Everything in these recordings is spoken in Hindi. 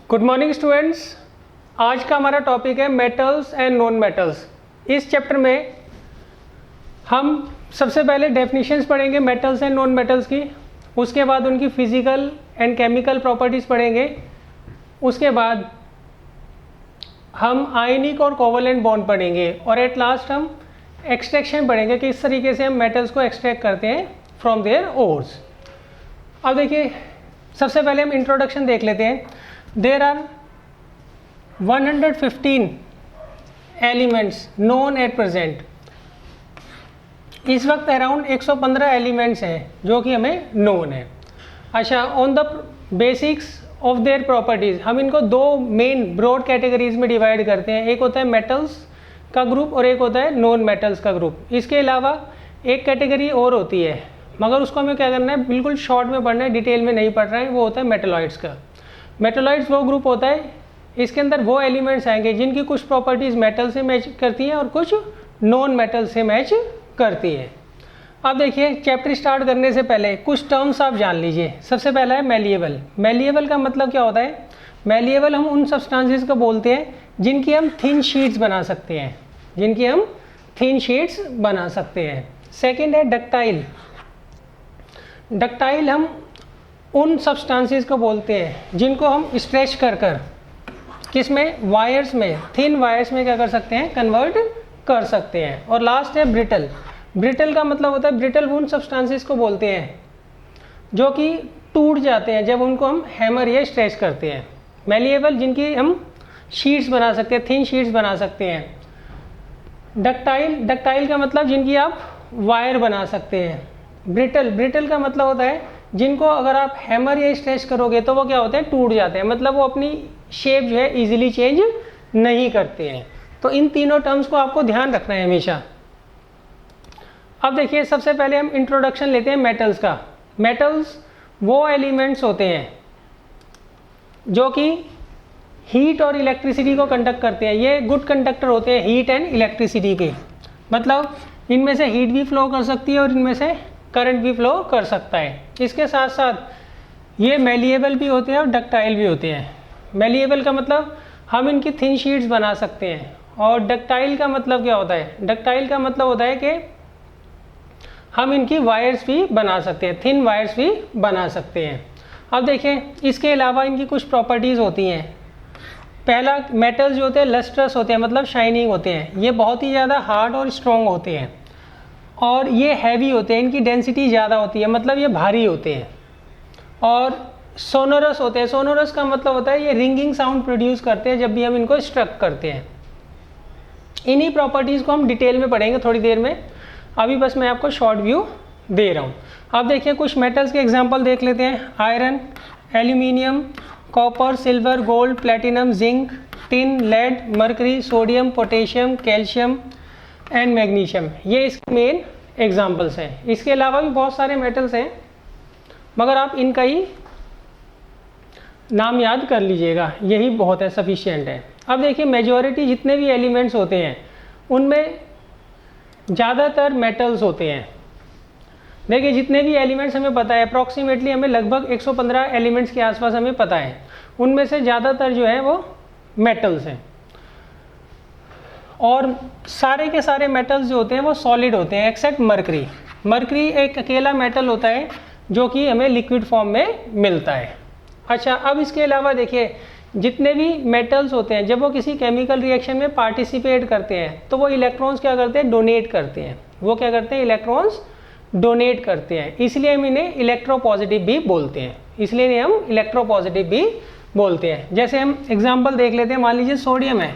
Good morning students. आज का हमारा टॉपिक है मेटल्स एंड नॉन मेटल्स। इस चैप्टर में हम सबसे पहले डेफिनेशंस पढ़ेंगे मेटल्स एंड नॉन मेटल्स की, उसके बाद उनकी फिजिकल एंड केमिकल प्रॉपर्टीज़ पढ़ेंगे, उसके बाद हम आयनिक और कोवलेंट बॉन्ड पढ़ेंगे और एट लास्ट हम एक्सट्रैक्शन पढ़ेंगे कि इस तरीके से हम मेटल्स को एक्सट्रैक्ट करते हैं फ्रॉम देयर ओर्स। अब देखिए, सबसे पहले हम इंट्रोडक्शन देख लेते हैं। There are 115 elements known at present. इस वक्त अराउंड 115 एलिमेंट्स हैं जो कि हमें नोन है। अच्छा, on the basics of their properties हम इनको दो मेन ब्रॉड कैटेगरीज में डिवाइड करते हैं। एक होता है मेटल्स का ग्रुप और एक होता है नॉन मेटल्स का ग्रुप। इसके अलावा एक कैटेगरी और होती है, मगर उसको हमें क्या करना है, बिल्कुल शॉर्ट में पढ़ना है, डिटेल में नहीं पढ़ रहा है। वो होता है मेटलॉइड्स का। मेटलॉइड्स वो ग्रुप होता है, इसके अंदर वो एलिमेंट्स आएंगे जिनकी कुछ प्रॉपर्टीज़ मेटल से मैच करती हैं और कुछ नॉन मेटल से मैच करती है। अब देखिए, चैप्टर स्टार्ट करने से पहले कुछ टर्म्स आप जान लीजिए। सबसे पहला है मैलिएबल। मैलिएबल का मतलब क्या होता है? मैलिएबल हम उन सब्सटेंसेस को बोलते हैं जिनकी हम थिन शीट्स बना सकते हैं, जिनकी हम थिन शीट्स बना सकते हैं। सेकंड है डक्टाइल। डक्टाइल हम उन सब्सटेंसेस को बोलते हैं जिनको हम स्ट्रेच कर किसमें, वायर्स में, थिन वायर्स में क्या कर सकते हैं, कन्वर्ट कर सकते हैं। और लास्ट है ब्रिटल। ब्रिटल का मतलब होता है, ब्रिटल उन सब्सटेंसेस को बोलते हैं जो कि टूट जाते हैं जब उनको हम हैमर या स्ट्रेच करते हैं। मैलिएबल जिनकी हम शीट्स बना सकते हैं, थिन शीट्स बना सकते हैं। डक्टाइल का मतलब जिनकी आप वायर बना सकते हैं। ब्रिटल का मतलब होता है जिनको अगर आप हैमर या स्ट्रेच करोगे तो वो क्या होते हैं, टूट जाते हैं, मतलब वो अपनी शेप जो है इजीली चेंज नहीं करते हैं। तो इन तीनों टर्म्स को आपको ध्यान रखना है हमेशा। अब देखिए, सबसे पहले हम इंट्रोडक्शन लेते हैं मेटल्स का। मेटल्स वो एलिमेंट्स होते हैं जो कि हीट और इलेक्ट्रिसिटी को कंडक्ट करते हैं। ये गुड कंडक्टर होते हैं हीट एंड इलेक्ट्रिसिटी के, मतलब इनमें से हीट भी फ्लो कर सकती है और इनमें से करंट भी फ्लो कर सकता है। इसके साथ साथ ये मैलिएबल भी होते हैं और डक्टाइल भी होते हैं। मैलिएबल का मतलब हम इनकी थिन शीट्स बना सकते हैं, और डक्टाइल का मतलब क्या होता है? डक्टाइल का मतलब होता है कि हम इनकी वायर्स भी बना सकते हैं, थिन वायर्स भी बना सकते हैं। अब देखें, इसके अलावा इनकी कुछ प्रॉपर्टीज़ होती हैं। पहला, मेटल्स जो होते हैं लस्ट्रस होते हैं, मतलब शाइनिंग होते हैं। ये बहुत ही ज़्यादा हार्ड और स्ट्रॉन्ग होते हैं, और ये हैवी होते हैं, इनकी डेंसिटी ज़्यादा होती है, मतलब ये भारी होते हैं। और सोनोरस होते हैं। सोनोरस का मतलब होता है ये रिंगिंग साउंड प्रोड्यूस करते हैं जब भी हम इनको स्ट्रक करते हैं। इन्हीं प्रॉपर्टीज़ को हम डिटेल में पढ़ेंगे थोड़ी देर में, अभी बस मैं आपको शॉर्ट व्यू दे रहा हूँ। अब देखिए, कुछ मेटल्स के एग्जाम्पल देख लेते हैं। Iron, aluminium, copper, silver, gold, platinum, zinc, tin, lead, mercury, sodium, potassium, calcium and magnesium. ये इसके मेन एग्जाम्पल्स हैं। इसके अलावा भी बहुत सारे मेटल्स हैं, मगर आप इनका ही नाम याद कर लीजिएगा, यही बहुत है, सफिशिएंट है। अब देखिए, मेजॉरिटी जितने भी एलिमेंट्स होते हैं उनमें ज़्यादातर मेटल्स होते हैं। देखिए, जितने भी एलिमेंट्स हमें पता है, अप्रॉक्सीमेटली हमें लगभग 115 एलिमेंट्स के आसपास हमें पता है, उनमें से ज़्यादातर जो है वो मेटल्स हैं। और सारे के सारे मेटल्स जो होते हैं वो सॉलिड होते हैं, एक्सेप्ट मरकरी। मरकरी एक अकेला मेटल होता है जो कि हमें लिक्विड फॉर्म में मिलता है। अच्छा, अब इसके अलावा देखिए, जितने भी मेटल्स होते हैं जब वो किसी केमिकल रिएक्शन में पार्टिसिपेट करते हैं तो वो इलेक्ट्रॉन्स क्या करते हैं, डोनेट करते हैं। वो क्या करते हैं, इलेक्ट्रॉन्स डोनेट करते हैं, इसलिए हम इन्हें इलेक्ट्रोपॉजिटिव भी बोलते हैं। इसलिए इन्हें हम इलेक्ट्रोपॉजिटिव भी बोलते हैं। जैसे हम एग्जाम्पल देख लेते हैं, मान लीजिए सोडियम है।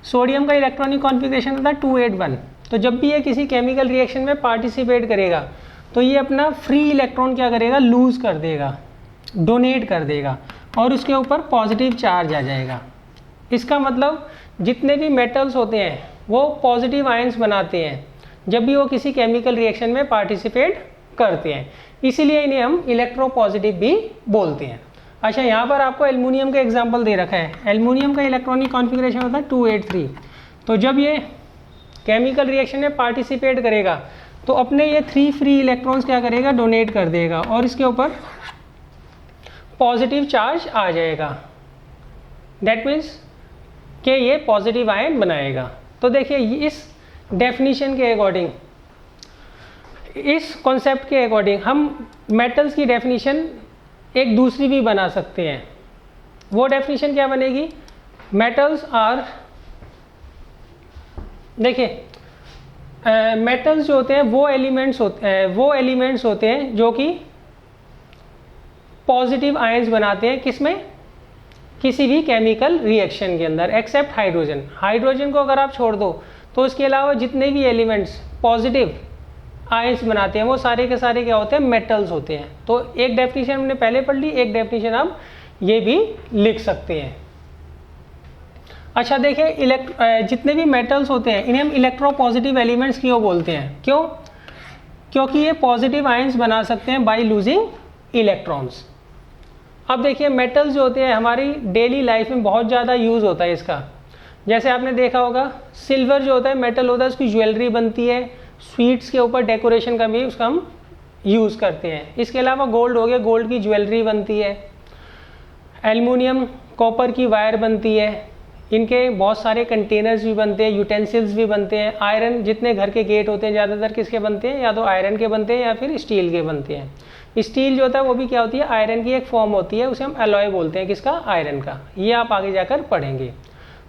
सोडियम का इलेक्ट्रॉनिक कॉन्फ़िगरेशन होता है 281। तो जब भी ये किसी केमिकल रिएक्शन में पार्टिसिपेट करेगा तो ये अपना फ्री इलेक्ट्रॉन क्या करेगा, लूज़ कर देगा, डोनेट कर देगा, और उसके ऊपर पॉजिटिव चार्ज आ जाएगा। इसका मतलब जितने भी मेटल्स होते हैं वो पॉजिटिव आयंस बनाते हैं जब भी वो किसी केमिकल रिएक्शन में पार्टिसिपेट करते हैं, इसीलिए इन्हें हम इलेक्ट्रोपॉजिटिव भी बोलते हैं। अच्छा, यहाँ पर आपको एल्युमिनियम का एग्जांपल दे रखा है। एल्युमिनियम का इलेक्ट्रॉनिक कॉन्फ़िगरेशन होता है 283। तो जब ये केमिकल रिएक्शन में पार्टिसिपेट करेगा तो अपने ये 3 फ्री इलेक्ट्रॉन्स क्या करेगा, डोनेट कर देगा, और इसके ऊपर पॉजिटिव चार्ज आ जाएगा। दैट मीन्स कि ये पॉजिटिव आयन बनाएगा। तो देखिए इस डेफिनेशन के अकॉर्डिंग, इस कॉन्सेप्ट के अकॉर्डिंग हम मेटल्स की डेफिनेशन एक दूसरी भी बना सकते हैं। वो डेफिनेशन क्या बनेगी? मेटल्स आर, देखिए मेटल्स जो होते हैं वो एलिमेंट्स होते हैं जो कि पॉजिटिव आयंस बनाते हैं, किसमें? किसी भी केमिकल रिएक्शन के अंदर, एक्सेप्ट हाइड्रोजन। हाइड्रोजन को अगर आप छोड़ दो तो उसके अलावा जितने भी एलिमेंट्स पॉजिटिव आयंस बनाते हैं वो सारे के सारे क्या होते हैं? मेटल्स होते हैं। तो एक डेफिनेशन हमने पहले पढ़ ली, एक डेफिनेशन आप ये भी लिख सकते हैं। अच्छा देखिए जितने भी मेटल्स होते हैं इन्हें हम इलेक्ट्रोपॉजिटिव एलिमेंट्स क्यों बोलते हैं? क्यों? क्योंकि ये पॉजिटिव आयंस बना सकते हैं बाय लूजिंग इलेक्ट्रॉन्स। अब देखिए मेटल्स जो होते हैं हमारी डेली लाइफ में बहुत ज़्यादा यूज़ होता है इसका। जैसे आपने देखा होगा सिल्वर जो होता है मेटल होता है, उसकी ज्वेलरी बनती है, स्वीट्स के ऊपर डेकोरेशन का भी उसका हम यूज़ करते हैं। इसके अलावा गोल्ड हो गया, गोल्ड की ज्वेलरी बनती है, एल्युमिनियम कॉपर की वायर बनती है, इनके बहुत सारे कंटेनर्स भी बनते हैं, यूटेंसिल्स भी बनते हैं। आयरन, जितने घर के गेट होते हैं ज़्यादातर किसके बनते हैं? या तो आयरन के बनते हैं या फिर स्टील के बनते हैं। स्टील जो होता है वो भी क्या होती है? आयरन की एक फॉर्म होती है, उसे हम अलॉय बोलते हैं, किसका? आयरन का। ये आप आगे जाकर पढ़ेंगे।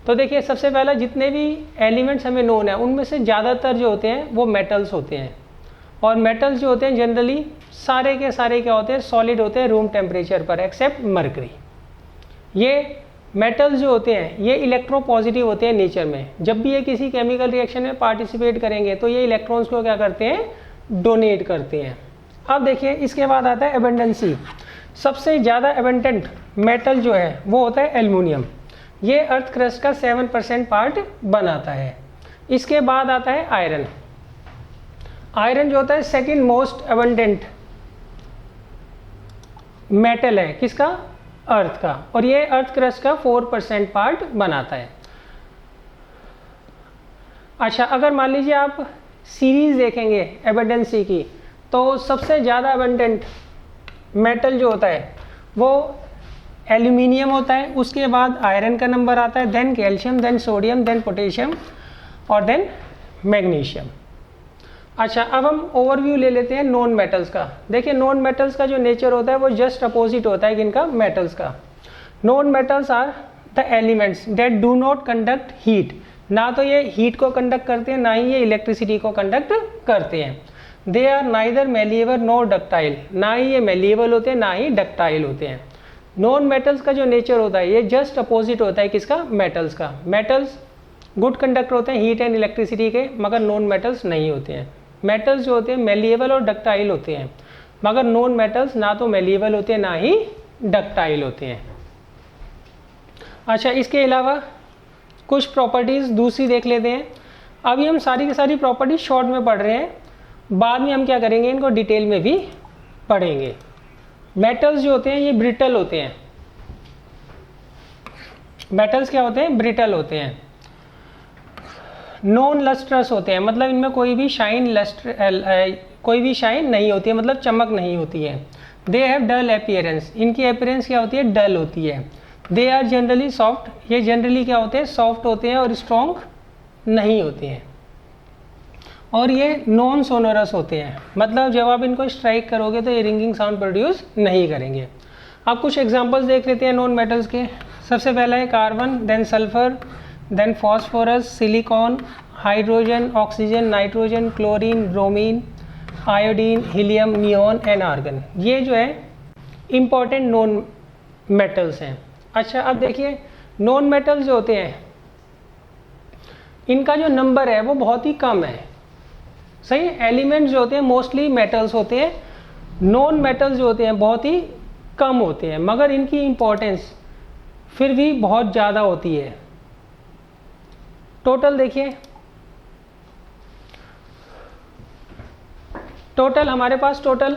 तो देखिए सबसे पहला जितने भी एलिमेंट्स हमें नोन है उनमें से ज़्यादातर जो होते हैं वो मेटल्स होते हैं। और मेटल्स जो होते हैं जनरली सारे के सारे क्या होते हैं? सॉलिड होते हैं रूम टेम्परेचर पर, एक्सेप्ट मरकरी। ये मेटल्स जो होते हैं ये इलेक्ट्रोपॉजिटिव होते हैं नेचर में। जब भी ये किसी केमिकल रिएक्शन में पार्टिसिपेट करेंगे तो ये इलेक्ट्रॉन्स को क्या करते हैं? डोनेट करते हैं। अब देखिए इसके बाद आता है एबंडेंसी। सबसे ज़्यादा एबंडेंट मेटल जो है वो होता है एल्युमिनियम। ये अर्थ क्रस्ट का 7% पार्ट बनाता है। इसके बाद आता है आयरन। आयरन जो होता है सेकंड मोस्ट एबंडेंट मेटल है, किसका? अर्थ का। और ये अर्थ क्रस्ट का 4% पार्ट बनाता है। अच्छा अगर मान लीजिए आप सीरीज देखेंगे एबंडेंसी की तो सबसे ज़्यादा एबंडेंट मेटल जो होता है वो एल्यूमिनियम होता है, उसके बाद आयरन का नंबर आता है, then calcium, then sodium, then potassium और देन मैग्नीशियम। अच्छा अब हम ओवरव्यू ले लेते हैं नॉन मेटल्स का। देखिए नॉन मेटल्स का जो नेचर होता है वो जस्ट अपोजिट होता है किनका? मेटल्स का। Non metals are the elements that do not conduct heat. ना तो ये हीट को कंडक्ट करते हैं, ना ही ये इलेक्ट्रिसिटी को कंडक्ट करते हैं। They are neither malleable nor ductile. ना ही ये मेलिएबल होते हैं ना ही डक्टाइल होते हैं। नॉन मेटल्स का जो नेचर होता है ये जस्ट अपोजिट होता है किसका? मेटल्स का। मेटल्स गुड कंडक्टर होते हैं हीट एंड इलेक्ट्रिसिटी के, मगर नॉन मेटल्स नहीं होते हैं। मेटल्स जो होते हैं मेलिएबल और डक्टाइल होते हैं, मगर नॉन मेटल्स ना तो मेलिएबल होते हैं ना ही डक्टाइल होते हैं। अच्छा इसके अलावा कुछ प्रॉपर्टीज़ दूसरी देख लेते हैं। अभी हम सारी की सारी प्रॉपर्टीज शॉर्ट में पढ़ रहे हैं, बाद में हम क्या करेंगे इनको डिटेल में भी पढ़ेंगे। मेटल्स जो होते हैं ये ब्रिटल होते हैं। मेटल्स क्या होते हैं? ब्रिटल होते हैं। नॉन लस्ट्रस होते हैं, मतलब इनमें कोई भी शाइन नहीं होती है, मतलब चमक नहीं होती है। They have dull appearance. इनकी अपीयरेंस क्या होती है? डल होती है। They are generally soft. ये जनरली क्या होते हैं? सॉफ्ट होते हैं और स्ट्रॉन्ग नहीं होते हैं। और ये नॉन सोनोरस होते हैं, मतलब जब आप इनको स्ट्राइक करोगे तो ये रिंगिंग साउंड प्रोड्यूस नहीं करेंगे। आप कुछ एग्जांपल्स देख लेते हैं नॉन मेटल्स के। सबसे पहला है carbon, then sulphur, then phosphorus, silicon, hydrogen, oxygen, nitrogen, chlorine, bromine, iodine, helium, neon and argon. ये जो है इम्पॉर्टेंट नॉन मेटल्स हैं। अच्छा अब देखिए नॉन मेटल्स जो होते हैं इनका जो नंबर है वो बहुत ही कम है। सही है? एलिमेंट्स जो होते हैं मोस्टली मेटल्स होते हैं, नॉन मेटल्स जो होते हैं बहुत ही कम होते हैं, मगर इनकी इम्पोर्टेंस फिर भी बहुत ज़्यादा होती है। टोटल देखिए, टोटल हमारे पास टोटल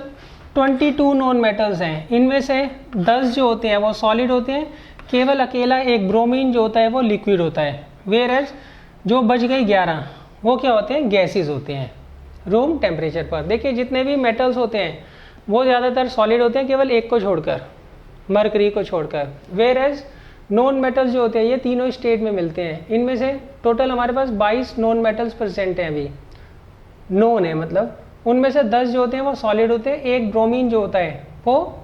22 नॉन मेटल्स हैं। इनमें से 10 जो होते हैं वो सॉलिड होते हैं, केवल अकेला एक ब्रोमीन जो होता है वो लिक्विड होता है। वेयर एज जो बच गए 11 वो क्या होते हैं? गैसेस होते हैं रूम टेम्परेचर पर। देखिए जितने भी मेटल्स होते हैं वो ज़्यादातर सॉलिड होते हैं, केवल एक को छोड़कर, मरकरी को छोड़कर। वेयर एज नॉन मेटल्स जो होते हैं ये तीनों स्टेट में मिलते हैं। इनमें से टोटल हमारे पास 22 नॉन मेटल्स प्रेजेंट हैं अभी, नॉन है मतलब। उनमें से 10 जो होते हैं वो सॉलिड होते हैं, एक ब्रोमीन जो होता है वो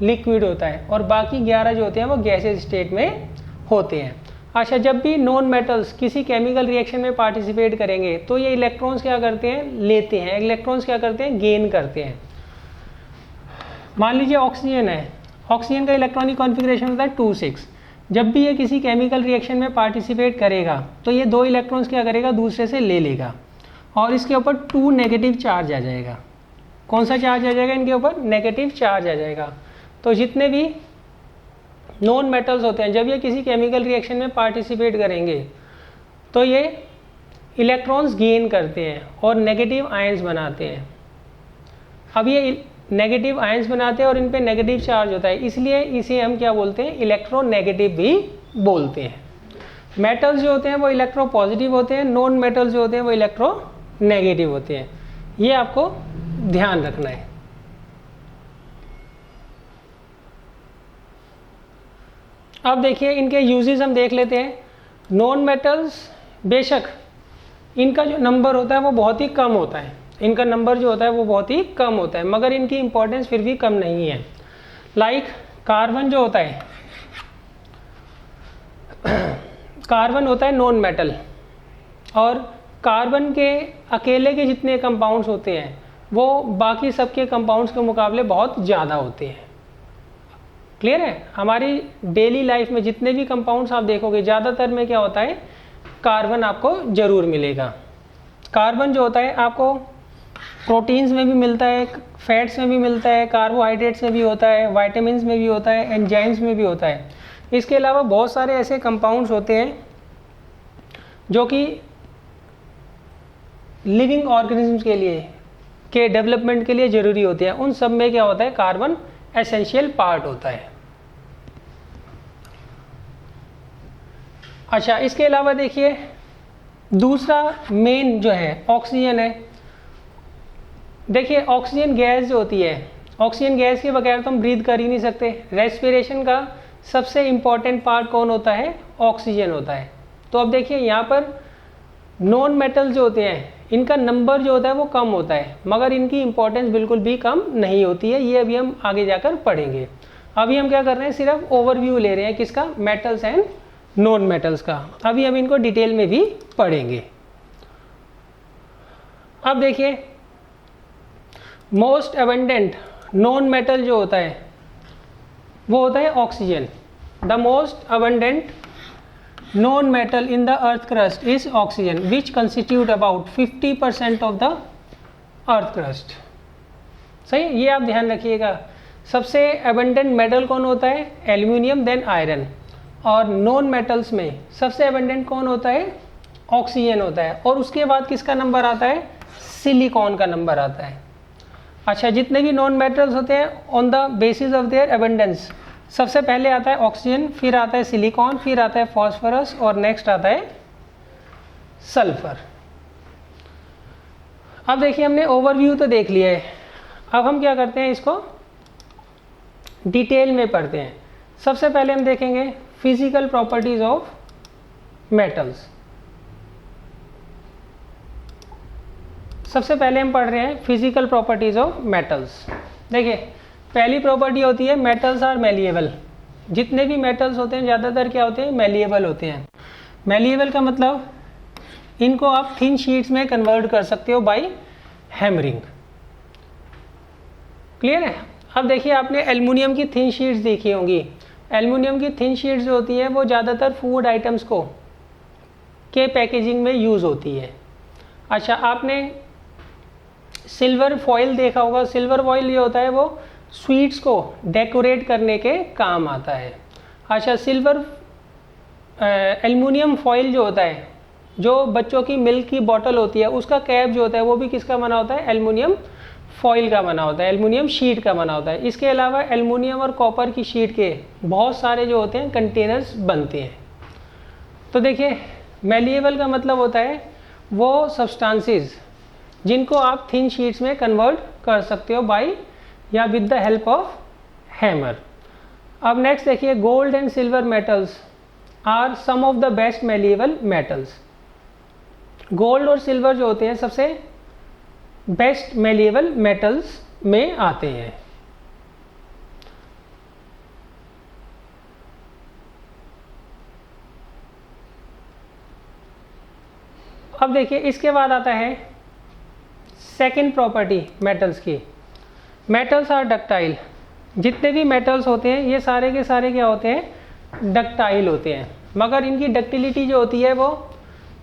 लिक्विड होता है, और बाकी 11 जो होते हैं वो गैसेज स्टेट में होते हैं। अच्छा, जब भी नॉन मेटल्स किसी केमिकल रिएक्शन में पार्टिसिपेट करेंगे तो ये इलेक्ट्रॉन्स क्या करते हैं, लेते हैं। इलेक्ट्रॉन्स क्या करते हैं, गेन करते हैं। मान लीजिए ऑक्सीजन है, ऑक्सीजन का इलेक्ट्रॉनिक कॉन्फ़िगरेशन होता है 2,6। जब भी ये किसी केमिकल रिएक्शन में पार्टिसिपेट करेगा तो ये 2 इलेक्ट्रॉन्स क्या करेगा, दूसरे से ले लेगा और इसके ऊपर 2 नेगेटिव चार्ज आ जाएगा। कौन सा चार्ज आ जाएगा, इनके ऊपर नेगेटिव चार्ज आ जाएगा। तो जितने भी नॉन मेटल्स होते हैं जब ये किसी केमिकल रिएक्शन में पार्टिसिपेट करेंगे तो ये इलेक्ट्रॉन्स गेन करते हैं और नेगेटिव आयंस बनाते हैं। अब ये नेगेटिव आयंस बनाते हैं और इन पे नेगेटिव चार्ज होता है, इसलिए इसे हम क्या बोलते हैं, इलेक्ट्रोनेगेटिव भी बोलते हैं। मेटल्स जो होते हैं वो इलेक्ट्रो पॉजिटिव होते हैं, नॉन मेटल्स जो होते हैं वो इलेक्ट्रो नेगेटिव होते हैं। ये आपको ध्यान रखना है। अब देखिए इनके यूजेस हम देख लेते हैं। नॉन मेटल्स बेशक इनका जो नंबर होता है वो बहुत ही कम होता है, इनका नंबर जो होता है वो बहुत ही कम होता है, मगर इनकी इंपॉर्टेंस फिर भी कम नहीं है। लाइक कार्बन जो होता है, कार्बन होता है नॉन मेटल, और कार्बन के अकेले के जितने कंपाउंड्स होते हैं वो बाकी सबके कंपाउंड्स के मुकाबले बहुत ज़्यादा होते हैं। क्लियर है? हमारी डेली लाइफ में जितने भी कंपाउंड्स आप देखोगे ज़्यादातर में क्या होता है, कार्बन आपको ज़रूर मिलेगा। कार्बन जो होता है आपको प्रोटीन्स में भी मिलता है, फैट्स में भी मिलता है, कार्बोहाइड्रेट्स में भी होता है, वाइटामिन्स में भी होता है, एंजाइम्स में भी होता है। इसके अलावा बहुत सारे ऐसे कंपाउंड्स होते हैं जो कि लिविंग ऑर्गेनिज्म्स के लिए के डेवलपमेंट के लिए ज़रूरी होते हैं। उन सब में क्या होता है, कार्बन एसेंशियल पार्ट होता है। अच्छा, इसके अलावा देखिए दूसरा मेन जो है ऑक्सीजन है। देखिए ऑक्सीजन गैस जो होती है, ऑक्सीजन गैस के बगैर तो हम ब्रीथ कर ही नहीं सकते। रेस्पिरेशन का सबसे इम्पॉर्टेंट पार्ट कौन होता है, ऑक्सीजन होता है। तो अब देखिए यहाँ पर नॉन मेटल जो होते हैं इनका नंबर जो होता है वो कम होता है, मगर इनकी इंपॉर्टेंस बिल्कुल भी कम नहीं होती है। ये अभी हम आगे जाकर पढ़ेंगे। अभी हम क्या कर रहे हैं, सिर्फ ओवरव्यू ले रहे हैं किसका, मेटल्स एंड नॉन मेटल्स का। अभी हम इनको डिटेल में भी पढ़ेंगे। अब देखिए मोस्ट एबंडेंट नॉन मेटल जो होता है वो होता है oxygen. The most abundant known metal in the earth crust is oxygen which constitute about 50% of the earth crust। सही, ये आप ध्यान रखिएगा। सबसे abundant मेटल कौन होता है, एल्यूमिनियम, देन आयरन। और नॉन मेटल्स में सबसे abundant कौन होता है, ऑक्सीजन होता है। और उसके बाद किसका नंबर आता है, सिलिकॉन का नंबर आता है। अच्छा, जितने भी नॉन मेटल्स होते हैं on the basis of their abundance, सबसे पहले आता है ऑक्सीजन, फिर आता है सिलिकॉन, फिर आता है फॉस्फोरस और नेक्स्ट आता है सल्फर। अब देखिए हमने ओवरव्यू तो देख लिया है, अब हम क्या करते हैं, इसको डिटेल में पढ़ते हैं। सबसे पहले हम देखेंगे फिजिकल प्रॉपर्टीज ऑफ मेटल्स। सबसे पहले हम पढ़ रहे हैं फिजिकल प्रॉपर्टीज ऑफ मेटल्स। देखिए पहली प्रॉपर्टी होती है मेटल्स आर मेलिएबल। जितने भी मेटल्स होते हैं ज़्यादातर क्या होते हैं, मेलिएबल होते हैं। मेलिएबल का मतलब इनको आप थिन शीट्स में कन्वर्ट कर सकते हो बाय हैमरिंग। क्लियर है? अब देखिए आपने एल्युमिनियम की थिन शीट्स देखी होंगी। एल्युमिनियम की थिन शीट्स जो होती हैं वो ज़्यादातर फूड आइटम्स को के पैकेजिंग में यूज़ होती है। अच्छा, आपने सिल्वर फॉइल देखा होगा। सिल्वर फॉइल ये होता है वो स्वीट्स को डेकोरेट करने के काम आता है। अच्छा, सिल्वर एल्युमिनियम फॉइल जो होता है, जो बच्चों की मिल्क की बॉटल होती है उसका कैप जो होता है वो भी किसका बना होता है, एल्युमिनियम फॉइल का बना होता है, एल्युमिनियम शीट का बना होता है। इसके अलावा एल्युमिनियम और कॉपर की शीट के बहुत सारे जो होते हैं कंटेनर्स बनते हैं। तो देखिए मेलिएबल का मतलब होता है वो सब्सटेंसेस जिनको आप थिन शीट्स में कन्वर्ट कर सकते हो बाय या with the help of hammer. अब नेक्स्ट देखिए gold and silver metals are some of the best malleable metals. Gold और सिल्वर जो होते हैं सबसे बेस्ट मैलिएबल मेटल्स में आते हैं। अब देखिए इसके बाद आता है सेकंड प्रॉपर्टी मेटल्स की। Metals are ductile. जितने भी मेटल्स होते हैं ये सारे के सारे क्या होते हैं, डक्टाइल होते हैं, मगर इनकी डक्टिलिटी जो होती है वो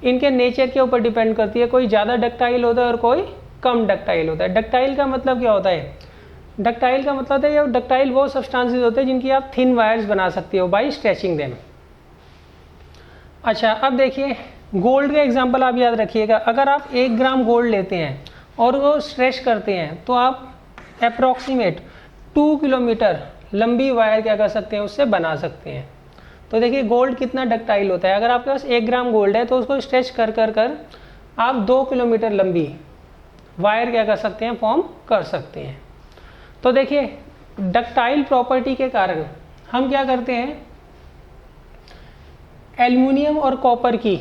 इनके नेचर के ऊपर डिपेंड करती है। कोई ज़्यादा डक्टाइल होता है और कोई कम डक्टाइल होता है। डक्टाइल का मतलब क्या होता है, डक्टाइल का मतलब है ये डक्टाइल वो सब्सटेंसेस होते हैं जिनकी आप थिन वायर्स बना सकते हो बाय स्ट्रेचिंग देम। अच्छा अब देखिए गोल्ड का एग्जांपल आप याद रखिएगा। अगर आप 1 ग्राम गोल्ड लेते हैं और वो स्ट्रेच करते हैं तो आप अप्रॉक्सीमेट 2 किलोमीटर लंबी वायर क्या कर सकते हैं, उससे बना सकते हैं। तो देखिए गोल्ड कितना डक्टाइल होता है। अगर आपके पास 1 ग्राम गोल्ड है तो उसको स्ट्रेच कर कर कर आप 2 किलोमीटर लंबी वायर क्या कर सकते हैं, फॉर्म कर सकते हैं। तो देखिए डक्टाइल प्रॉपर्टी के कारण हम क्या करते हैं, एल्युमिनियम और कॉपर की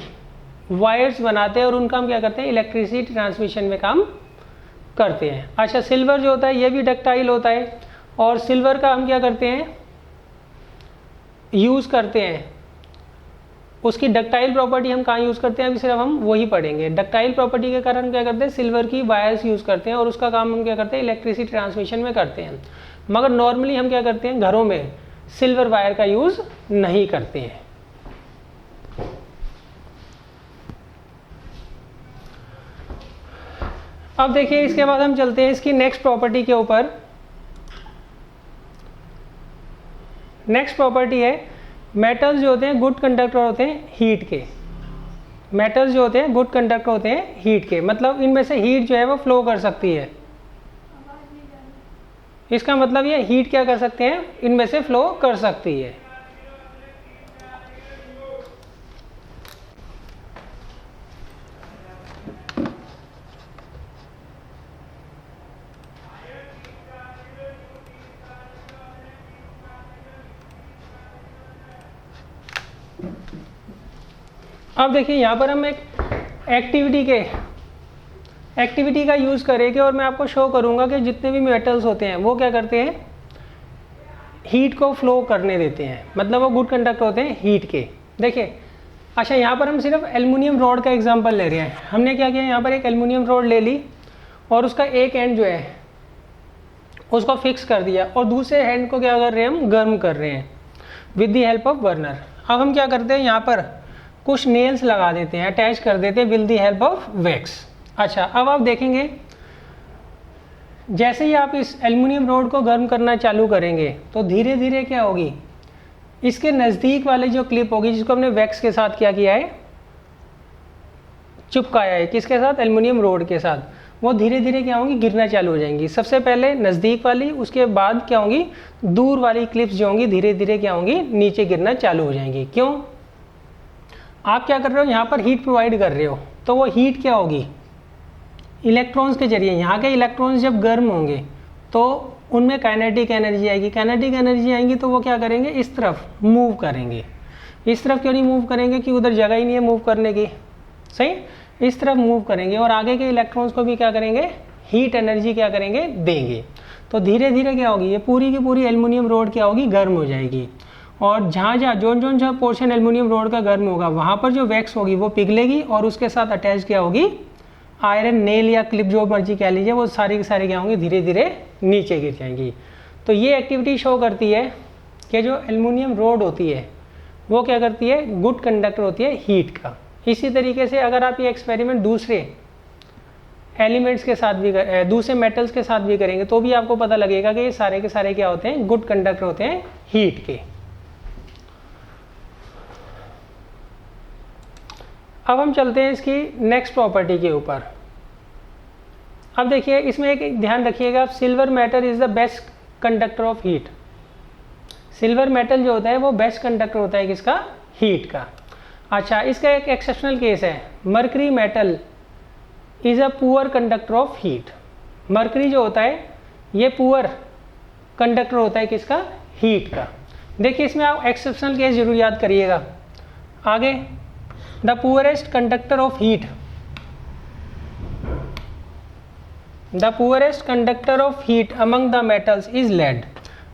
वायर्स बनाते हैं और उनका हम क्या करते हैं, इलेक्ट्रिसिटी ट्रांसमिशन में काम करते हैं। अच्छा सिल्वर जो होता है ये भी डक्टाइल होता है और सिल्वर का हम क्या करते हैं, यूज़ करते हैं। उसकी डक्टाइल प्रॉपर्टी हम कहाँ यूज़ करते हैं, अभी सिर्फ हम वही पढ़ेंगे। डक्टाइल प्रॉपर्टी के कारण क्या करते हैं, सिल्वर की वायर्स यूज़ करते हैं और उसका काम हम क्या करते हैं, इलेक्ट्रिसिटी ट्रांसमिशन में करते हैं। मगर नॉर्मली हम क्या करते हैं, घरों में सिल्वर वायर का यूज़ नहीं करते हैं। अब देखिए इसके बाद हम चलते हैं इसकी नेक्स्ट प्रॉपर्टी के ऊपर। नेक्स्ट प्रॉपर्टी है मेटल्स जो होते हैं गुड कंडक्टर होते हैं हीट के। मेटल्स जो होते हैं गुड कंडक्टर होते हैं हीट के, मतलब इनमें से हीट जो है वो फ्लो कर सकती है। इसका मतलब ये हीट क्या कर सकते हैं, इनमें से फ्लो कर सकती है। अब देखिए यहाँ पर हम एक एक्टिविटी का यूज़ करेंगे और मैं आपको शो करूँगा कि जितने भी मेटल्स होते हैं वो क्या करते हैं, हीट को फ्लो करने देते हैं, मतलब वो गुड कंडक्टर होते हैं हीट के। देखिए अच्छा यहाँ पर हम सिर्फ एल्युमिनियम रॉड का एग्जांपल ले रहे हैं। हमने क्या किया, यहाँ पर एक एल्युमिनियम रॉड ले ली और उसका एक एंड जो है उसको फिक्स कर दिया और दूसरे हैंड को क्या कर रहे हैं, हम गर्म कर रहे हैं with the help of burner. अब हम क्या करते हैं, यहाँ पर कुछ नेल्स लगा देते हैं, अटैच कर देते हैं with the help of wax. अच्छा अब आप देखेंगे जैसे ही आप इस एल्युमिनियम रॉड को गर्म करना चालू करेंगे तो धीरे धीरे क्या होगी, इसके नज़दीक वाले जो क्लिप होगी जिसको हमने वैक्स के साथ क्या किया है, चिपकाया है, किसके साथ, एल्युमिनियम रॉड के साथ, वो धीरे धीरे क्या होंगी, गिरना चालू हो जाएंगी। सबसे पहले नज़दीक वाली, उसके बाद क्या होंगी, दूर वाली क्लिप्स जो होंगी धीरे धीरे क्या होंगी, नीचे गिरना चालू हो जाएंगी। क्यों, आप क्या कर रहे हो, यहाँ पर हीट प्रोवाइड कर रहे हो, तो वो हीट क्या होगी, इलेक्ट्रॉन्स के जरिए। यहाँ के इलेक्ट्रॉन्स जब गर्म होंगे तो उनमें काइनेटिक एनर्जी आएगी। काइनेटिक एनर्जी आएंगी तो वो क्या करेंगे, इस तरफ मूव करेंगे। इस तरफ क्यों नहीं मूव करेंगे, कि उधर जगह ही नहीं है मूव करने की, सही, इस तरफ मूव करेंगे और आगे के इलेक्ट्रॉन्स को भी क्या करेंगे, हीट एनर्जी क्या करेंगे, देंगे। तो धीरे धीरे क्या होगी, ये पूरी की पूरी एल्युमिनियम रॉड क्या होगी, गर्म हो जाएगी। और जहाँ जो पोर्शन एल्युमिनियम रॉड का गर्म होगा वहाँ पर जो वैक्स होगी वो पिघलेगी और उसके साथ अटैच क्या होगी, आयरन नेल या क्लिप जो मर्जी कह लीजिए, वो सारी की सारी क्या होंगी, धीरे धीरे नीचे गिर जाएंगी। तो ये एक्टिविटी शो करती है कि जो एल्युमिनियम रॉड होती है वो क्या करती है, गुड कंडक्टर होती है हीट का। इसी तरीके से अगर आप ये एक्सपेरिमेंट दूसरे एलिमेंट्स के साथ भी दूसरे मेटल्स के साथ भी करेंगे तो भी आपको पता लगेगा कि ये सारे के सारे क्या होते हैं, गुड कंडक्टर होते हैं हीट के। अब हम चलते हैं इसकी नेक्स्ट प्रॉपर्टी के ऊपर। अब देखिए इसमें एक ध्यान रखिएगा, silver metal is the best conductor of heat. Silver metal जो होता है वो बेस्ट कंडक्टर होता है किसका, हीट का। अच्छा इसका एक एक्सेप्शनल केस है, mercury metal is a poor conductor of heat. Mercury जो होता है ये पुअर कंडक्टर होता है किसका, हीट का। देखिए इसमें आप एक्सेप्शनल केस जरूर याद करिएगा। आगे, the poorest conductor of heat, the poorest conductor of heat among the metals is lead.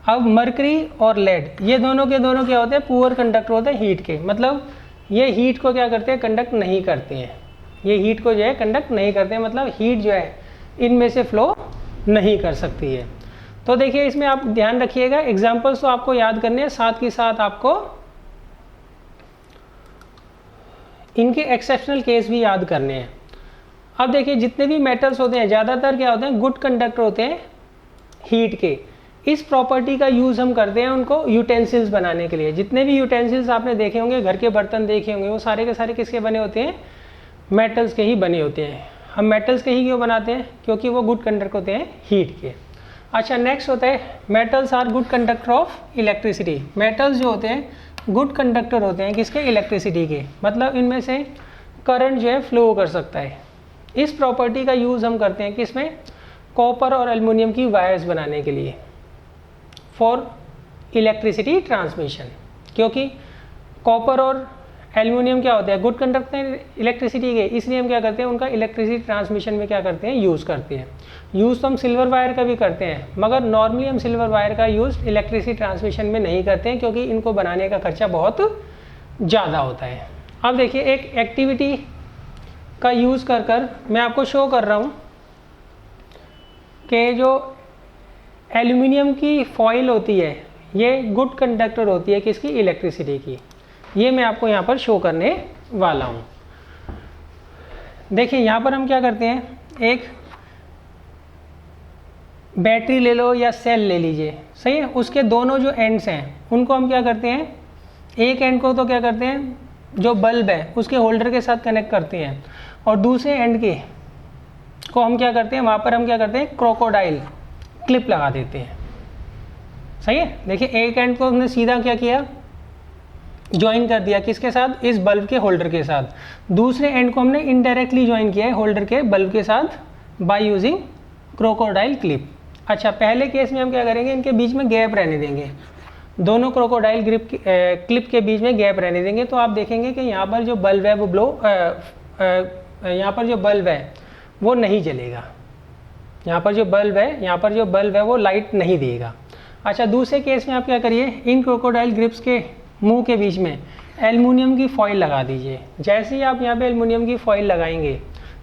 अब मरकरी और लेड ये दोनों के दोनों क्या होते हैं, पुअर कंडक्टर होते हैं हीट के, मतलब ये हीट को क्या करते हैं, कंडक्ट नहीं करते हैं, ये हीट को जो है कंडक्ट नहीं करते हैं, मतलब हीट जो है इनमें से फ्लो नहीं कर सकती है। तो देखिए इसमें आप ध्यान रखिएगा, एग्जाम्पल्स तो आपको याद करने हैं, साथ के साथ आपको इनके एक्सेप्शनल केस भी याद करने हैं। अब देखिए जितने भी मेटल्स होते हैं ज़्यादातर क्या होते हैं, गुड कंडक्टर होते हैं हीट के। इस प्रॉपर्टी का यूज़ हम करते हैं उनको यूटेंसिल्स बनाने के लिए। जितने भी यूटेंसिल्स आपने देखे होंगे, घर के बर्तन देखे होंगे, वो सारे के सारे किसके बने होते हैं, मेटल्स के ही बने होते हैं। हम मेटल्स के ही क्यों बनाते हैं, क्योंकि वो गुड कंडक्टर होते हैं हीट के। अच्छा नेक्स्ट होता है, metals are good conductor of electricity. Metals जो होते हैं गुड कंडक्टर होते हैं किसके, इलेक्ट्रिसिटी के, मतलब इनमें से करंट जो है फ्लो कर सकता है। इस प्रॉपर्टी का यूज़ हम करते हैं किसमें, कॉपर और एल्युमिनियम की वायर्स बनाने के लिए, फॉर इलेक्ट्रिसिटी ट्रांसमिशन। क्योंकि कॉपर और एल्युमिनियम क्या होते हैं, गुड कंडक्टर इलेक्ट्रिसिटी के, इसलिए हम क्या करते हैं उनका इलेक्ट्रिसिटी ट्रांसमिशन में क्या करते हैं, यूज़ करते हैं। यूज़ तो हम सिल्वर वायर का भी करते हैं, मगर नॉर्मली हम सिल्वर वायर का यूज़ इलेक्ट्रिसिटी ट्रांसमिशन में नहीं करते हैं, क्योंकि इनको बनाने का खर्चा बहुत ज़्यादा होता है। अब देखिए एक एक्टिविटी का यूज़ कर मैं आपको शो कर रहा हूँ कि जो एल्युमिनियम की फॉइल होती है ये गुड कंडक्टर होती है किसकी, इलेक्ट्रिसिटी की। ये मैं आपको यहाँ पर शो करने वाला हूँ। देखिए यहाँ पर हम क्या करते हैं, एक बैटरी ले लो या सेल ले लीजिए, सही है, उसके दोनों जो एंड्स हैं उनको हम क्या करते हैं, एक एंड को तो क्या करते हैं जो बल्ब है उसके होल्डर के साथ कनेक्ट करते हैं, और दूसरे एंड के को हम क्या करते हैं, वहाँ पर हम क्या करते हैं क्रोकोडाइल क्लिप लगा देते हैं। सही है, देखिए एक एंड को हमने सीधा क्या किया, ज्वाइन कर दिया किसके साथ, इस बल्ब के होल्डर के साथ। दूसरे एंड को हमने इनडायरेक्टली ज्वाइन किया है होल्डर के बल्ब के साथ बाय यूजिंग क्रोकोडाइल क्लिप। अच्छा पहले केस में हम क्या करेंगे, इनके बीच में गैप रहने देंगे, दोनों क्रोकोडाइल क्लिप के बीच में गैप रहने देंगे। तो आप देखेंगे कि यहाँ पर जो बल्ब है वो यहाँ पर जो बल्ब है वो नहीं जलेगा, यहाँ पर जो बल्ब है वो लाइट नहीं देगा। अच्छा दूसरे केस में आप क्या करिए, इन क्रोकोडाइल ग्रिप्स के मुंह के बीच में एल्युमिनियम की फॉइल लगा दीजिए। जैसे ही आप यहाँ पे एल्युमिनियम की फॉइल लगाएंगे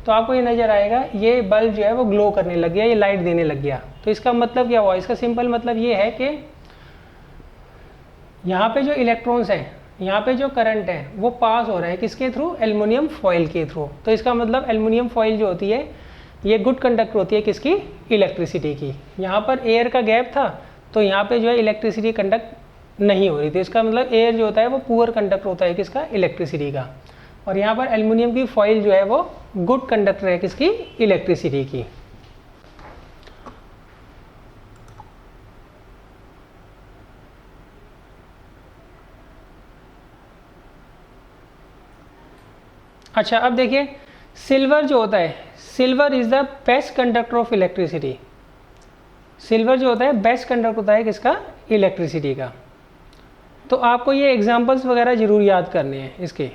तो आपको ये नज़र आएगा ये बल्ब जो है वो ग्लो करने लग गया, ये लाइट देने लग गया। तो इसका मतलब क्या हुआ, इसका सिंपल मतलब ये है कि यहाँ पे जो इलेक्ट्रॉन्स हैं, यहाँ पे जो करंट है वो पास हो रहा है किसके थ्रू, एल्युमिनियम फॉइल के थ्रू। तो इसका मतलब एल्युमिनियम फॉइल जो होती है ये गुड कंडक्टर होती है किसकी, इलेक्ट्रिसिटी की। यहाँ पर एयर का गैप था तो यहाँ पे जो है इलेक्ट्रिसिटी कंडक्ट नहीं हो रही थी, इसका मतलब एयर जो होता है वो पुअर कंडक्टर होता है किसका, इलेक्ट्रिसिटी का। और यहाँ पर एल्युमिनियम की फॉइल जो है वो गुड कंडक्टर है किसकी, इलेक्ट्रिसिटी की। अच्छा अब देखिए सिल्वर जो होता है, silver is the best conductor of electricity. Silver जो होता है बेस्ट कंडक्टर होता है किसका, इलेक्ट्रिसिटी का। तो आपको ये एग्जांपल्स वगैरह जरूर याद करने हैं इसके।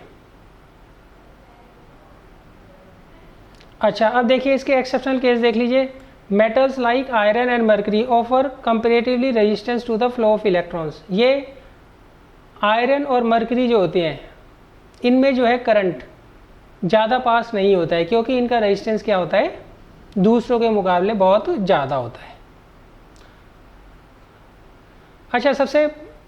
अच्छा अब देखिए इसके एक्सेप्शनल केस देख लीजिए, metals like iron and mercury offer comparatively resistance to the flow of electrons. ये आयरन और मर्करी जो होते हैं इनमें जो है करंट ज़्यादा पास नहीं होता है, क्योंकि इनका रेजिस्टेंस क्या होता है, दूसरों के मुकाबले बहुत ज़्यादा होता है। अच्छा सबसे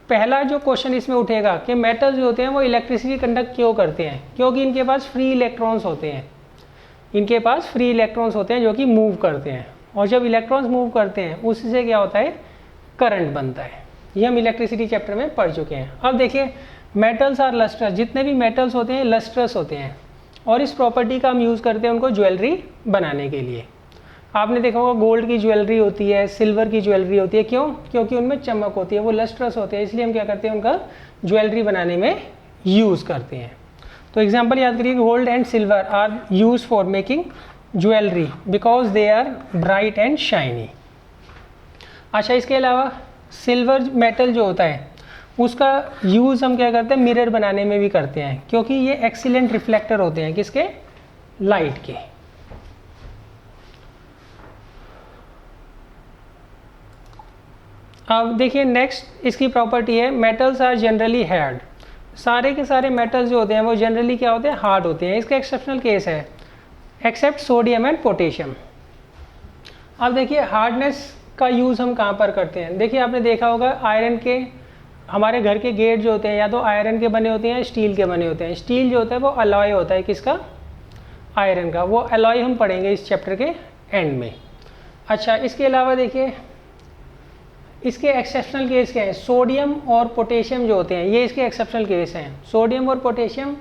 पहला जो क्वेश्चन इसमें उठेगा कि मेटल्स जो होते हैं वो इलेक्ट्रिसिटी कंडक्ट क्यों करते हैं, क्योंकि इनके पास फ्री इलेक्ट्रॉन्स होते हैं, इनके पास फ्री इलेक्ट्रॉन्स होते हैं जो कि मूव करते हैं, और जब इलेक्ट्रॉन्स मूव करते हैं उससे क्या होता है, करंट बनता है। ये हम इलेक्ट्रिसिटी चैप्टर में पढ़ चुके हैं। अब देखिए मेटल्स आर लस्ट्रस, जितने भी मेटल्स होते हैं लस्ट्रस होते हैं, और इस प्रॉपर्टी का हम यूज़ करते हैं उनको ज्वेलरी बनाने के लिए। आपने देखा होगा गोल्ड की ज्वेलरी होती है, सिल्वर की ज्वेलरी होती है, क्यों, क्योंकि उनमें चमक होती है, वो लस्ट्रस होते हैं, इसलिए हम क्या करते हैं उनका ज्वेलरी बनाने में यूज़ करते हैं। तो एग्जांपल याद करिए, gold and silver are use for making jewellery because they are bright and shiny. अच्छा इसके अलावा सिल्वर मेटल जो होता है उसका यूज़ हम क्या करते हैं, मिरर बनाने में भी करते हैं, क्योंकि ये एक्सीलेंट रिफ्लेक्टर होते हैं किसके, लाइट के। अब देखिए नेक्स्ट इसकी प्रॉपर्टी है मेटल्स आर जनरली हार्ड। सारे के सारे मेटल्स जो होते हैं वो जनरली क्या होते हैं, हार्ड होते हैं। इसका एक्सेप्शनल केस है एक्सेप्ट सोडियम एंड पोटेशियम। अब देखिए हार्डनेस का यूज़ हम कहाँ पर करते हैं। देखिए आपने देखा होगा आयरन के, हमारे घर के गेट जो होते हैं या तो आयरन के बने होते हैं या स्टील के बने होते हैं। स्टील जो होता है वो अलॉय होता है किसका, आयरन का। वो अलॉय हम पढ़ेंगे इस चैप्टर के एंड में। अच्छा, इसके अलावा देखिए इसके एक्सेप्शनल केस क्या है, सोडियम और पोटेशियम जो होते हैं ये इसके एक्सेप्शनल केस हैं। सोडियम और पोटेशियम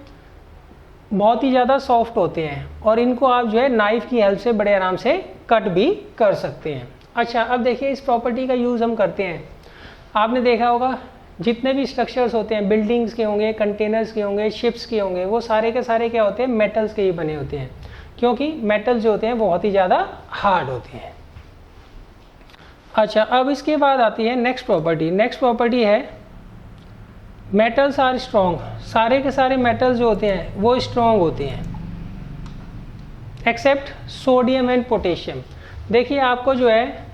बहुत ही ज़्यादा सॉफ्ट होते हैं और इनको आप जो है नाइफ की हेल्प से बड़े आराम से कट भी कर सकते हैं। अच्छा, अब देखिए इस प्रॉपर्टी का यूज़ हम करते हैं। आपने देखा होगा जितने भी स्ट्रक्चर्स होते हैं, बिल्डिंग्स के होंगे, कंटेनर्स के होंगे, शिप्स के होंगे, वो सारे के सारे क्या होते हैं, मेटल्स के ही बने होते हैं, क्योंकि मेटल्स जो होते हैं बहुत ही ज़्यादा हार्ड होते हैं। अच्छा, अब इसके बाद आती है नेक्स्ट प्रॉपर्टी। नेक्स्ट प्रॉपर्टी है मेटल्स आर स्ट्रॉन्ग। सारे के सारे मेटल्स जो होते हैं वो स्ट्रॉन्ग होते हैं एक्सेप्ट सोडियम एंड पोटेशियम। देखिए आपको जो है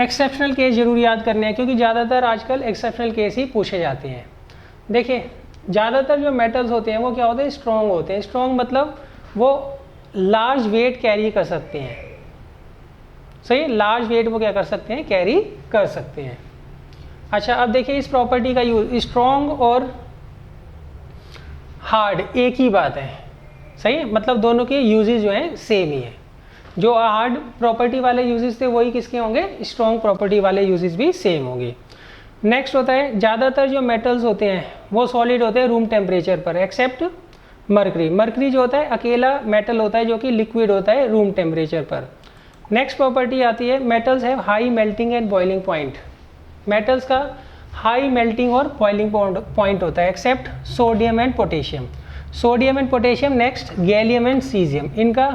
एक्सेप्शनल केस जरूर याद करने हैं, क्योंकि ज़्यादातर आजकल एक्सेप्शनल केस ही पूछे जाते हैं। देखिए ज़्यादातर जो मेटल्स होते हैं वो क्या होते हैं, स्ट्रॉन्ग होते हैं। स्ट्रॉन्ग मतलब वो लार्ज वेट कैरी कर सकते हैं। सही, लार्ज वेट वो क्या कर सकते हैं, कैरी कर सकते हैं। अच्छा, अब देखिए इस प्रॉपर्टी का यूज, स्ट्रॉन्ग और हार्ड एक ही बात है। सही, मतलब दोनों के यूजेस जो हैं सेम ही है। जो हार्ड प्रॉपर्टी वाले यूजेस थे वही किसके होंगे, स्ट्रॉन्ग प्रॉपर्टी वाले यूजेस भी सेम होंगे। नेक्स्ट होता है ज़्यादातर जो मेटल्स होते हैं वो सॉलिड होते हैं रूम टेम्परेचर पर एक्सेप्ट मरकरी। मरकरी जो होता है अकेला मेटल होता है जो कि लिक्विड होता है रूम टेम्परेचर पर। नेक्स्ट प्रॉपर्टी आती है metals have high melting and boiling point. Metals का हाई मेल्टिंग और बॉइलिंग पॉइंट होता है except sodium and potassium. Sodium and potassium. Next gallium and caesium, इनका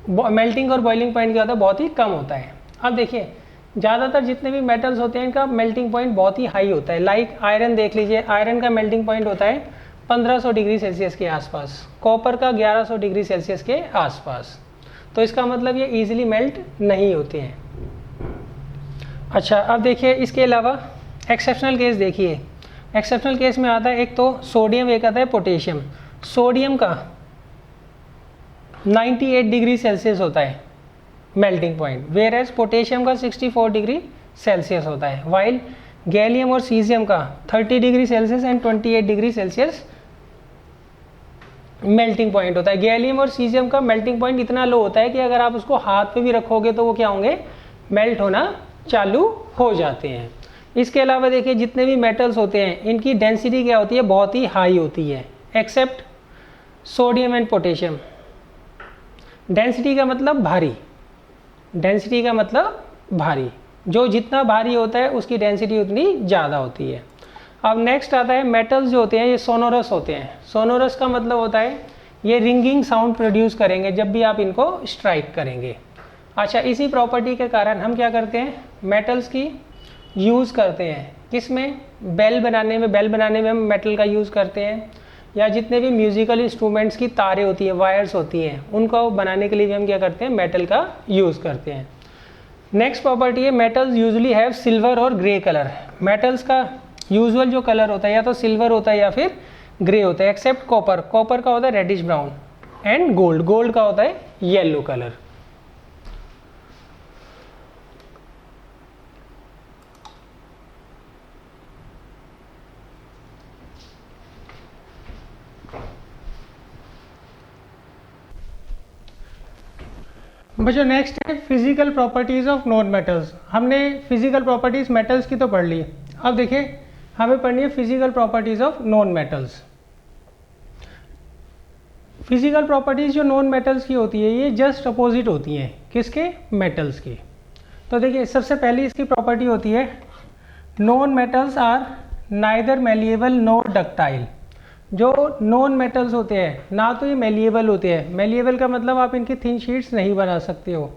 मेल्टिंग और बॉइलिंग पॉइंट क्या होता है, बहुत ही कम होता है। अब देखिए ज़्यादातर जितने भी मेटल्स होते हैं इनका मेल्टिंग पॉइंट बहुत ही हाई होता है। लाइक आयरन देख लीजिए, आयरन का मेल्टिंग पॉइंट होता है 1500 डिग्री सेल्सियस के आसपास, कॉपर का 1100 डिग्री सेल्सियस के आसपास। तो इसका मतलब ये इजीली मेल्ट नहीं होते हैं। अच्छा, अब देखिए इसके अलावा एक्सेप्शनल केस देखिए। एक्सेप्शनल केस में आता है एक तो सोडियम, एक आता है पोटेशियम। सोडियम का 98 डिग्री सेल्सियस होता है melting point, whereas potassium का 64 डिग्री सेल्सियस होता है। वाइल गैलियम और सीजियम का 30 degree Celsius and 28 degree Celsius melting point होता है। गैलियम और सीजियम का मेल्टिंग पॉइंट इतना लो होता है कि अगर आप उसको हाथ पे भी रखोगे तो वो क्या होंगे, मेल्ट होना चालू हो जाते हैं। इसके अलावा देखिए जितने भी मेटल्स होते हैं इनकी डेंसिटी क्या होती है, बहुत ही हाई होती है except sodium and potassium. Density का मतलब भारी, डेंसिटी का मतलब भारी, जो जितना भारी होता है उसकी डेंसिटी उतनी ज़्यादा होती है। अब नेक्स्ट आता है मेटल्स जो होते हैं ये सोनोरस होते हैं। सोनोरस का मतलब होता है ये रिंगिंग साउंड प्रोड्यूस करेंगे जब भी आप इनको स्ट्राइक करेंगे। अच्छा, इसी प्रॉपर्टी के कारण हम क्या करते हैं, मेटल्स की यूज़ करते हैं किसमें, बेल बनाने में। बेल बनाने में हम मेटल का यूज़ करते हैं, या जितने भी म्यूजिकल इंस्ट्रूमेंट्स की तारें होती हैं, वायर्स होती हैं, उनको बनाने के लिए भी हम क्या करते हैं, मेटल का यूज़ करते हैं। नेक्स्ट प्रॉपर्टी है मेटल्स यूजुअली हैव सिल्वर और ग्रे कलर। मेटल्स का यूजुअल जो कलर होता है या तो सिल्वर होता है या फिर ग्रे होता है एक्सेप्ट कॉपर। कॉपर का होता है reddish brown and gold, gold का होता है येलो कलर। बच्चों नेक्स्ट है physical properties of non metals. हमने फिजिकल प्रॉपर्टीज मेटल्स की तो पढ़ ली, अब देखिए हमें पढ़नी है physical properties of non metals. Physical properties जो नॉन मेटल्स की होती है ये जस्ट अपोजिट होती हैं किसके, मेटल्स की। तो देखिए सबसे पहली इसकी प्रॉपर्टी होती है non metals are neither malleable nor ductile. जो नॉन मेटल्स होते हैं ना तो ये मेलिएबल होते हैं, मेलिएबल का मतलब आप इनकी थिन शीट्स नहीं बना सकते हो,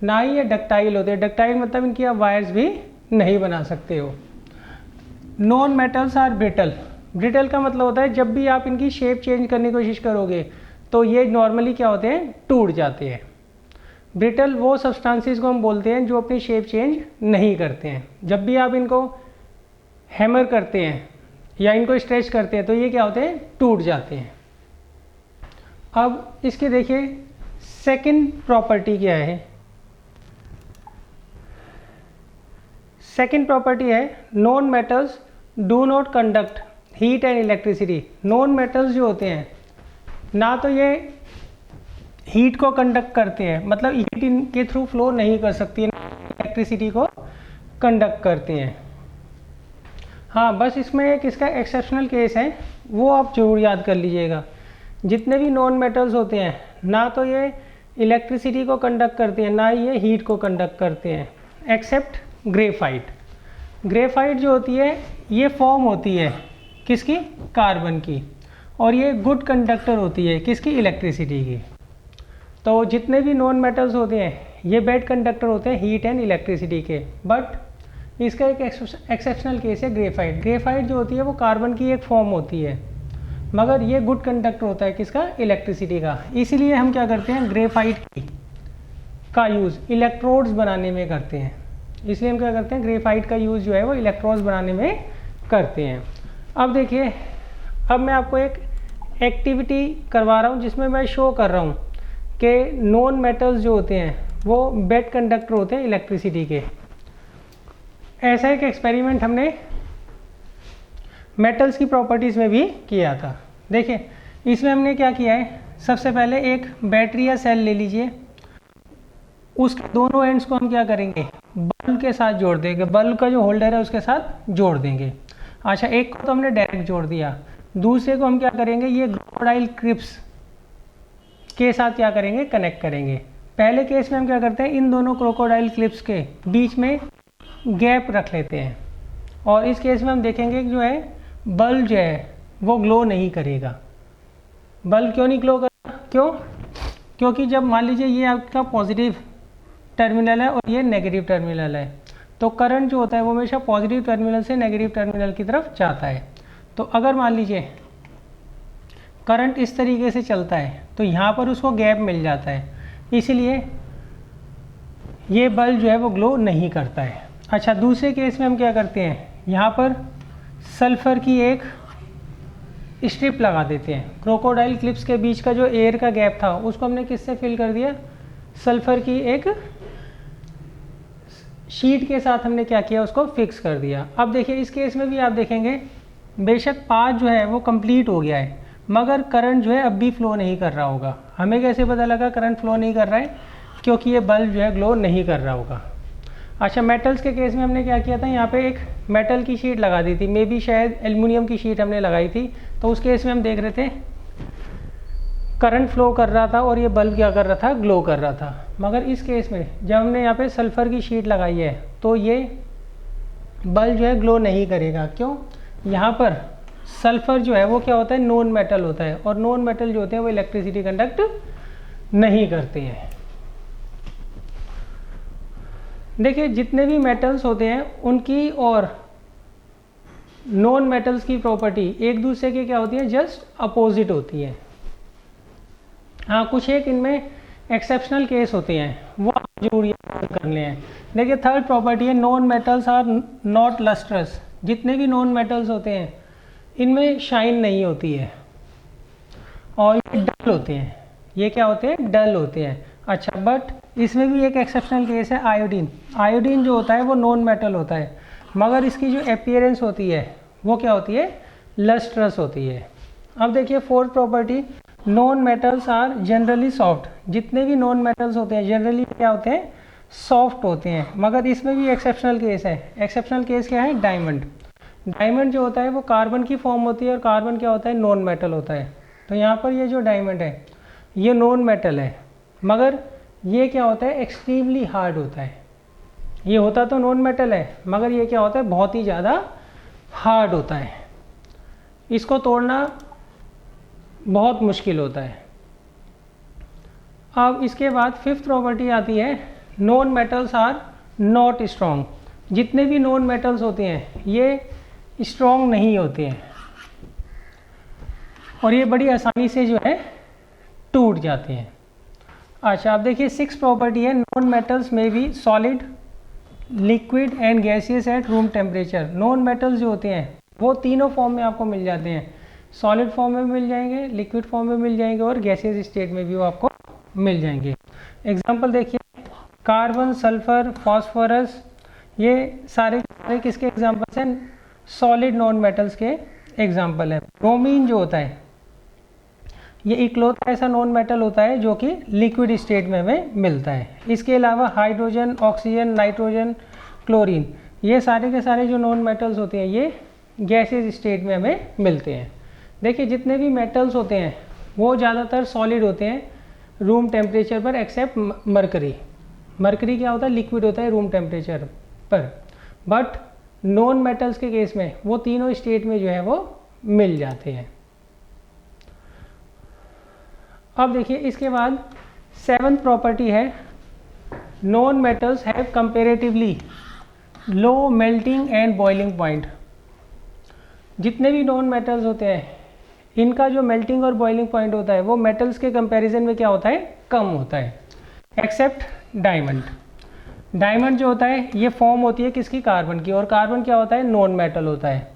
ना ही ये डक्टाइल होते हैं। डक्टाइल मतलब इनकी आप वायर्स भी नहीं बना सकते हो। Non metals are brittle. Brittle का मतलब होता है जब भी आप इनकी शेप चेंज करने की कोशिश करोगे तो ये नॉर्मली क्या होते हैं, टूट जाते हैं। ब्रिटल वो सब्सटेंसेस को हम बोलते हैं जो अपनी शेप चेंज नहीं करते हैं। जब भी आप इनको हैमर करते हैं या इनको स्ट्रेच करते हैं तो ये क्या होते हैं, टूट जाते हैं। अब इसके देखिए सेकंड प्रॉपर्टी क्या है। सेकंड प्रॉपर्टी है non metals do not conduct heat and electricity. Non metals जो होते हैं ना तो ये हीट को कंडक्ट करते हैं, मतलब हीट इनके थ्रू फ्लो नहीं कर सकती है, इलेक्ट्रिसिटी को कंडक्ट करते हैं। हाँ, बस इसमें एक इसका एक्सेप्शनल केस है, वो आप जरूर याद कर लीजिएगा। जितने भी नॉन मेटल्स होते हैं ना तो ये इलेक्ट्रिसिटी को कंडक्ट करते हैं, ना ही ये हीट को कंडक्ट करते हैं, एक्सेप्ट ग्रेफाइट। ग्रेफाइट जो होती है ये फॉर्म होती है किसकी, कार्बन की, और ये गुड कंडक्टर होती है किसकी, इलेक्ट्रिसिटी की। तो जितने भी नॉन मेटल्स होते हैं ये बैड कंडक्टर होते हैं हीट एंड इलेक्ट्रिसिटी के। बट इसका एक एक्सेप्शनल केस है ग्रेफाइट। ग्रेफाइट जो होती है वो कार्बन की एक फॉर्म होती है, मगर ये गुड कंडक्टर होता है किसका, इलेक्ट्रिसिटी का। इसीलिए हम क्या करते हैं, ग्रेफाइट का यूज़ इलेक्ट्रोड्स बनाने में करते हैं। इसलिए हम क्या करते हैं, ग्रेफाइट का यूज़ जो है वो इलेक्ट्रोड्स बनाने में करते हैं। अब देखिए, अब मैं आपको एक एक्टिविटी करवा रहा हूँ जिसमें मैं शो कर रहा हूँ कि नॉन मेटल्स जो होते हैं वो बेड कंडक्टर होते हैं इलेक्ट्रिसिटी के। ऐसा एक एक्सपेरिमेंट हमने मेटल्स की प्रॉपर्टीज़ में भी किया था। देखिए इसमें हमने क्या किया है, सबसे पहले एक बैटरी या सेल ले लीजिए, उसके दोनों एंड्स को हम क्या करेंगे, बल्ब के साथ जोड़ देंगे। बल्ब का जो होल्डर है उसके साथ जोड़ देंगे। अच्छा, एक को तो हमने डायरेक्ट जोड़ दिया, दूसरे को हम क्या करेंगे, ये क्रोकोडाइल क्लिप्स के साथ क्या करेंगे, कनेक्ट करेंगे। पहले केस में हम क्या करते हैं, इन दोनों क्रोकोडाइल क्लिप्स के बीच में गैप रख लेते हैं, और इस केस में हम देखेंगे कि जो है बल्ब जो है वो ग्लो नहीं करेगा। बल्ब क्यों नहीं ग्लो करेगा, क्यों, क्योंकि जब मान लीजिए ये आपका पॉजिटिव टर्मिनल है और ये नेगेटिव टर्मिनल है, तो करंट जो होता है वो हमेशा पॉजिटिव टर्मिनल से नेगेटिव टर्मिनल की तरफ जाता है। तो अगर मान लीजिए करंट इस तरीके से चलता है तो यहाँ पर उसको गैप मिल जाता है, इसलिए ये बल्ब जो है वो ग्लो नहीं करता है। अच्छा, दूसरे केस में हम क्या करते हैं, यहाँ पर सल्फर की एक स्ट्रिप लगा देते हैं। क्रोकोडाइल क्लिप्स के बीच का जो एयर का गैप था उसको हमने किससे फिल कर दिया, सल्फर की एक शीट के साथ हमने क्या किया, उसको फिक्स कर दिया। अब देखिए इस केस में भी आप देखेंगे बेशक पाथ जो है वो कंप्लीट हो गया है, मगर करंट जो है अब भी फ्लो नहीं कर रहा होगा। हमें कैसे पता लगा करंट फ्लो नहीं कर रहा है, क्योंकि ये बल्ब जो है ग्लो नहीं कर रहा होगा। अच्छा, मेटल्स के केस में हमने क्या किया था, यहाँ पे एक मेटल की शीट लगा दी थी, मे बी शायद एल्युमिनियम की शीट हमने लगाई थी। तो उस केस में हम देख रहे थे करंट फ्लो कर रहा था और ये बल्ब क्या कर रहा था, ग्लो कर रहा था। मगर इस केस में जब हमने यहाँ पे सल्फर की शीट लगाई है तो ये बल्ब जो है ग्लो नहीं करेगा। क्यों, यहाँ पर सल्फर जो है वो क्या होता है, नॉन मेटल होता है, और नॉन मेटल जो होते हैं वो इलेक्ट्रिसिटी कंडक्ट नहीं करते हैं। देखिए जितने भी मेटल्स होते हैं उनकी और नॉन मेटल्स की प्रॉपर्टी एक दूसरे के क्या होती है, जस्ट अपोजिट होती है। हाँ, कुछ एक इनमें एक्सेप्शनल केस होते हैं, वो आप जरूर याद करने हैं। देखिए थर्ड प्रॉपर्टी है non metals are not lustrous. जितने भी नॉन मेटल्स होते हैं इनमें शाइन नहीं होती है और ये डल होते हैं। ये क्या होते हैं, डल होते हैं। अच्छा, बट इसमें भी एक एक्सेप्शनल केस है आयोडीन। आयोडीन जो होता है वो नॉन मेटल होता है, मगर इसकी जो अपीयरेंस होती है वो क्या होती है, लस्ट्रस होती है। अब देखिए fourth property, non metals are generally soft. जितने भी नॉन मेटल्स होते हैं जनरली क्या होते हैं, सॉफ्ट होते हैं, मगर इसमें भी एक्सेप्शनल केस है। एक्सेप्शनल केस क्या है, डायमंड। डायमंड जो होता है वो कार्बन की फॉर्म होती है और कार्बन क्या होता है, नॉन मेटल होता है। तो यहाँ पर ये जो डायमंड है ये नॉन मेटल है, मगर ये क्या होता है, एक्सट्रीमली हार्ड होता है। ये होता तो नॉन मेटल है, मगर ये क्या होता है, बहुत ही ज़्यादा हार्ड होता है। इसको तोड़ना बहुत मुश्किल होता है। अब इसके बाद फिफ्थ प्रॉपर्टी आती है non metals are not strong. जितने भी नॉन मेटल्स होते हैं ये स्ट्रॉन्ग नहीं होते हैं और ये बड़ी आसानी से जो है टूट जाते हैं। अच्छा, अब देखिए 6 प्रॉपर्टी है, नॉन मेटल्स में भी solid, liquid and gaseous at room temperature. Non metals जो होते हैं वो तीनों फॉर्म में आपको मिल जाते हैं, सॉलिड फॉर्म में मिल जाएंगे, लिक्विड फॉर्म में मिल जाएंगे और गैसियस स्टेट में भी वो आपको मिल जाएंगे। एग्जांपल देखिए, कार्बन, सल्फर, फास्फोरस, ये सारे किसके एग्जांपल्स हैं? सॉलिड नॉन मेटल्स के एग्जांपल है। ब्रोमीन जो होता है ये इकलौता ऐसा नॉन मेटल होता है जो कि लिक्विड स्टेट में हमें मिलता है। इसके अलावा हाइड्रोजन, ऑक्सीजन, नाइट्रोजन, क्लोरीन, ये सारे के सारे जो नॉन मेटल्स होते हैं ये गैसेस स्टेट में हमें मिलते हैं। देखिए जितने भी मेटल्स होते हैं वो ज़्यादातर सॉलिड होते हैं रूम टेम्परेचर पर, एक्सेप्ट मरकरी। मरकरी क्या होता है? लिक्विड होता है रूम टेम्परेचर पर। बट नॉन मेटल्स के केस में वो तीनों स्टेट में जो है वो मिल जाते हैं। अब देखिए इसके बाद 7th प्रॉपर्टी है, non metals have comparatively low melting and boiling point. जितने भी नॉन मेटल्स होते हैं इनका जो मेल्टिंग और बॉइलिंग पॉइंट होता है वो मेटल्स के कंपैरिजन में क्या होता है? कम होता है, एक्सेप्ट डायमंड। डायमंड जो होता है ये फॉर्म होती है किसकी? कार्बन की, और कार्बन क्या होता है? नॉन मेटल होता है।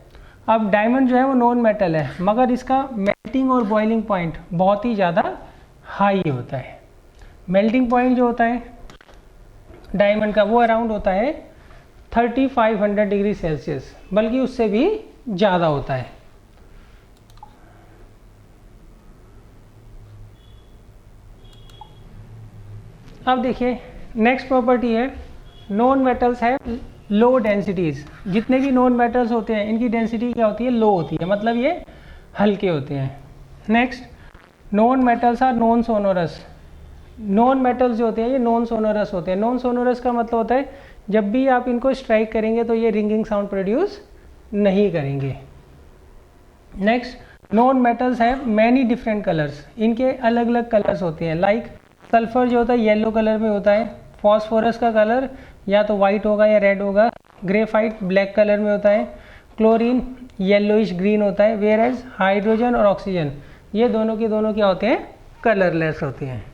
अब डायमंड जो है वो नॉन मेटल है मगर इसका मेल्टिंग और बॉइलिंग पॉइंट बहुत ही ज़्यादा हाई होता है। मेल्टिंग पॉइंट जो होता है डायमंड का वो अराउंड होता है 3500 डिग्री सेल्सियस, बल्कि उससे भी ज़्यादा होता है। अब देखिए नेक्स्ट प्रॉपर्टी है, नॉन मेटल्स है लो डेंसिटीज़। जितने भी नॉन मेटल्स होते हैं इनकी डेंसिटी क्या होती है? लो होती है, मतलब ये हल्के होते हैं। Next, non metals are non sonorous. Non metals जो होते हैं ये नॉन सोनोरस होते हैं। नॉन सोनोरस का मतलब होता है जब भी आप इनको स्ट्राइक करेंगे तो ये रिंगिंग साउंड प्रोड्यूस नहीं करेंगे। Next, non metals have many different colours. इनके अलग अलग कलर्स होते हैं। लाइक सल्फर जो होता है येलो कलर में होता है, फॉस्फोरस का कलर या तो वाइट होगा या रेड होगा, ग्रेफाइट ब्लैक कलर में होता है, क्लोरीन येलोइश ग्रीन होता है, वेयर एज हाइड्रोजन और ऑक्सीजन ये दोनों के दोनों क्या होते हैं? कलरलेस होते हैं।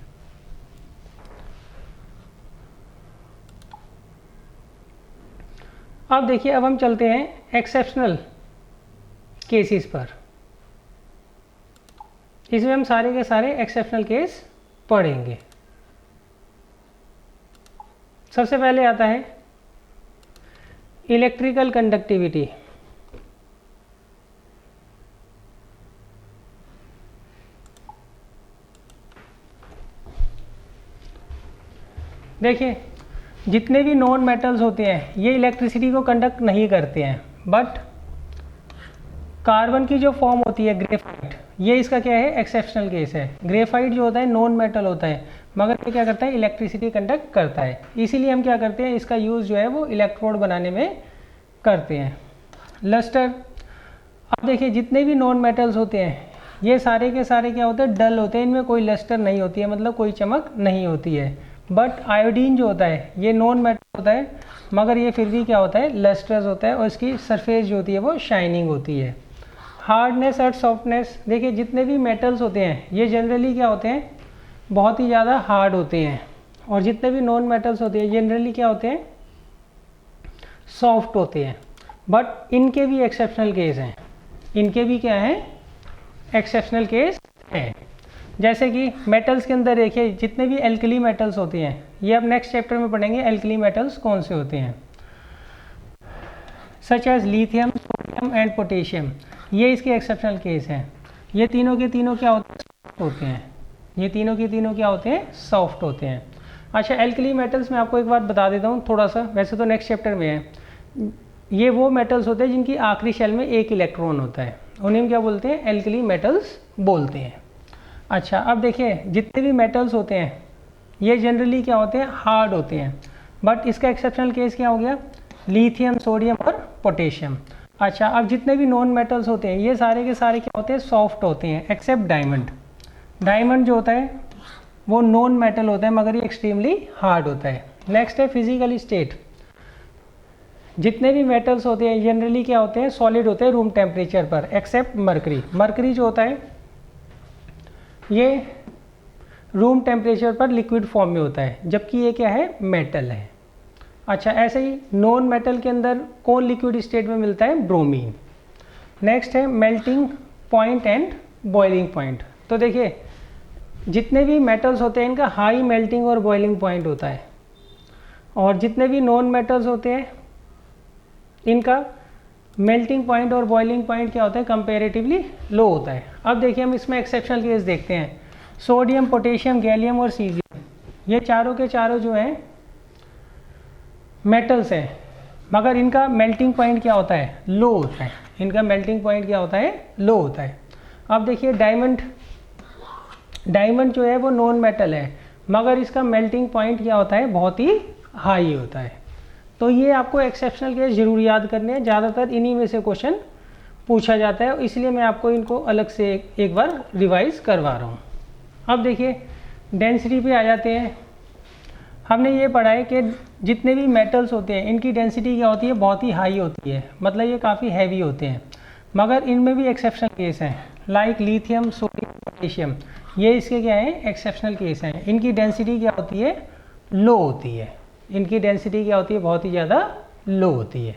अब देखिए, अब हम चलते हैं एक्सेप्शनल केसेस पर। इसमें हम सारे के सारे एक्सेप्शनल केस पढ़ेंगे। सबसे पहले आता है इलेक्ट्रिकल कंडक्टिविटी। देखिए जितने भी नॉन मेटल्स होते हैं ये इलेक्ट्रिसिटी को कंडक्ट नहीं करते हैं, बट कार्बन की जो फॉर्म होती है ग्रेफाइट, ये इसका क्या है? एक्सेप्शनल केस है। ग्रेफाइट जो होता है नॉन मेटल होता है मगर ये क्या करता है? इलेक्ट्रिसिटी कंडक्ट करता है। इसीलिए हम क्या करते हैं? इसका यूज़ जो है वो इलेक्ट्रोड बनाने में करते हैं। लस्टर, अब देखिए जितने भी नॉन मेटल्स होते हैं ये सारे के सारे क्या होते हैं? डल होते हैं, इनमें कोई लस्टर नहीं होती है, मतलब कोई चमक नहीं होती है। बट आयोडीन जो होता है ये नॉन मेटल होता है मगर ये फिर भी क्या होता है? लस्टर्स होता है और इसकी सरफेस जो होती है वो शाइनिंग होती है। हार्डनेस और सॉफ्टनेस, देखिए जितने भी मेटल्स होते हैं ये जनरली क्या होते हैं? बहुत ही ज़्यादा हार्ड होते हैं, और जितने भी नॉन मेटल्स होते हैं जनरली क्या होते हैं? सॉफ्ट होते हैं। बट इनके भी एक्सेप्शनल केस हैं, इनके भी क्या हैं? एक्सेप्शनल केस हैं। जैसे कि मेटल्स के अंदर देखिए जितने भी एल्कली मेटल्स होते हैं, ये अब नेक्स्ट चैप्टर में पढ़ेंगे एल्कली मेटल्स कौन से होते हैं, such as lithium, sodium and potassium. ये इसके एक्सेप्शनल केस हैं। ये तीनों के तीनों क्या होते हैं? ये तीनों के तीनों क्या होते हैं? सॉफ्ट होते हैं। अच्छा, एल्कली मेटल्स में आपको एक बात बता देता हूँ थोड़ा सा, वैसे तो नेक्स्ट चैप्टर में है। ये वो मेटल्स होते हैं जिनकी आखिरी शेल में एक इलेक्ट्रॉन होता है, उन्हें हम क्या बोलते हैं? एल्कली मेटल्स बोलते हैं। अच्छा, अब देखिए जितने भी मेटल्स होते हैं ये जनरली क्या होते हैं? हार्ड होते हैं। बट इसका एक्सेप्शनल केस क्या हो गया? लिथियम, सोडियम और पोटेशियम। अच्छा, अब जितने भी नॉन मेटल्स होते हैं ये सारे के सारे क्या होते हैं? सॉफ्ट होते हैं, एक्सेप्ट डायमंड। डायमंड जो होता है वो नॉन मेटल होता है मगर ये एक्सट्रीमली हार्ड होता है। नेक्स्ट है फिजिकल स्टेट। जितने भी मेटल्स होते हैं जनरली क्या होते हैं, सॉलिड होते हैं रूम टेम्परेचर पर, एक्सेप्ट मरकरी। मरकरी जो होता है ये रूम टेम्परेचर पर लिक्विड फॉर्म में होता है, जबकि ये क्या है, मेटल है। अच्छा, ऐसे ही नॉन मेटल के अंदर कौन लिक्विड स्टेट में मिलता है, ब्रोमीन। नेक्स्ट है melting point and boiling point. तो देखिए जितने भी मेटल्स होते हैं इनका हाई मेल्टिंग और बॉइलिंग पॉइंट होता है, और जितने भी नॉन मेटल्स होते हैं इनका मेल्टिंग पॉइंट और बॉइलिंग पॉइंट क्या होता है, कंपैरेटिवली लो होता है। अब देखिए हम इसमें एक्सेप्शनल केस देखते हैं। सोडियम, पोटेशियम, गैलियम और सीजियम, ये चारों के चारों जो हैं मेटल्स हैं, मगर इनका मेल्टिंग पॉइंट क्या होता है, लो होता है। इनका मेल्टिंग पॉइंट क्या होता है, लो होता है। अब देखिए डायमंड जो है वो नॉन मेटल है, मगर इसका मेल्टिंग पॉइंट क्या होता है, बहुत ही हाई होता है। तो ये आपको एक्सेप्शनल केस जरूर याद करने हैं, ज़्यादातर इन्हीं में से क्वेश्चन पूछा जाता है, इसलिए मैं आपको इनको अलग से एक बार रिवाइज करवा रहा हूँ। अब देखिए डेंसिटी पे आ जाते हैं। हमने ये पढ़ा है कि जितने भी मेटल्स होते हैं इनकी डेंसिटी क्या होती है, बहुत ही हाई होती है, मतलब ये काफ़ी हैवी होते हैं। मगर इनमें भी एक्सेप्शनल केस हैं, लाइक लिथियम, सोडियम, पोटेशियम, ये इसके क्या हैं, एक्सेप्शनल केस हैं। इनकी डेंसिटी क्या होती है, लो होती है। इनकी डेंसिटी क्या होती है, बहुत ही ज़्यादा लो होती है।